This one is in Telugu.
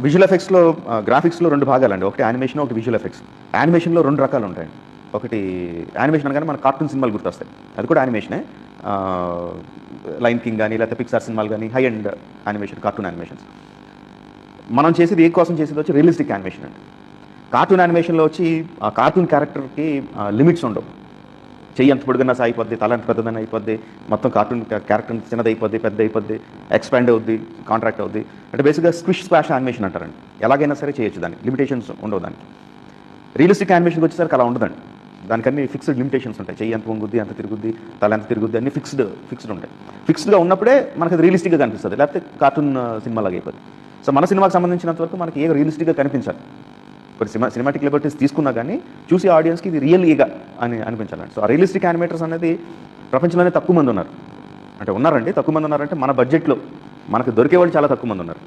విజువల్ ఎఫెక్ట్స్‌లో గ్రాఫిక్స్‌లో 2 భాగాలండి. ఒకటి యానిమేషన్, ఒకటి విజువల్ ఎఫెక్ట్స్. యానిమేషన్‌లో 2 రకాలు ఉంటాయండి. ఒకటి యానిమేషన్ అనగానే మనకు కార్టూన్ సినిమాలు గుర్తొస్తాయి. అది కూడా యానిమేషనే. 'లయన్ కింగ్' గాని, లేకపోతే పిక్సార్ సినిమాలు గాని, high end animation, cartoon animations. మనం చేసేది ఏ కోసం చేసేది వచ్చి రియలిస్టిక్ యానిమేషన్ అండి. కార్టూన్ యానిమేషన్‌లో వచ్చి ఆ కార్టూన్ క్యారెక్టర్‌కి లిమిట్స్ ఉండవు. చెయ్యి ఎంత పొడుగన్నా సాగిపోద్ది, తల ఎంత పెద్దదన్నా అయిపోద్ది, మొత్తం కార్టూన్ క్యారెక్టర్ చిన్నదైపోద్ది, పెద్దయిపోద్ది, ఎక్స్పాండ్ అవుద్ది, కాంట్రాక్ట్ అవుద్ది. అంటే బేసిక్‌గా స్క్విష్ స్పాష్ యానిమేషన్ అంటారండి. ఎలాగైనా సరే చేయొచ్చు దానికి. లిమిటేషన్స్ ఉండవు దానికి. రియలిస్టిక్ యానిమేషన్‌కి వచ్చేసరికి అలా ఉండదండి. దానికన్నీ ఫిక్స్డ్ లిమిటేషన్స్ ఉంటాయి. చెయ్యి ఎంత వంగుద్ది, ఎంత తిరుగుద్ది, తల ఎంత తిరుగుద్ది అన్నీ ఫిక్స్డ్ ఉంటాయి. ఫిక్స్డ్‌గా ఉన్నప్పుడే మనకు అది రియలిస్టిక్‌గా కనిపిస్తది. లేకపోతే కార్టూన్ సినిమాలాగా అయిపోద్ది. సో మన సినిమాకి సంబంధించినంత వరకు మనకి రియలిస్టిక్‌గా కనిపించాలి. ఇప్పుడు సినిమాటిక్ లిబర్టీస్ తీసుకున్నా కానీ చూసే ఆడియన్స్‌కి ఇది రియల్‌గా అని అనిపించాలండి. సో ఆ రియలిస్టిక్ యానిమేటర్స్ అనేది ప్రపంచంలోనే తక్కువ మంది ఉన్నారు. అంటే ఉన్నారండి, తక్కువ మంది ఉన్నారంటే మన బడ్జెట్‌లో మనకు దొరికేవాళ్ళు చాలా తక్కువ మంది ఉన్నారు.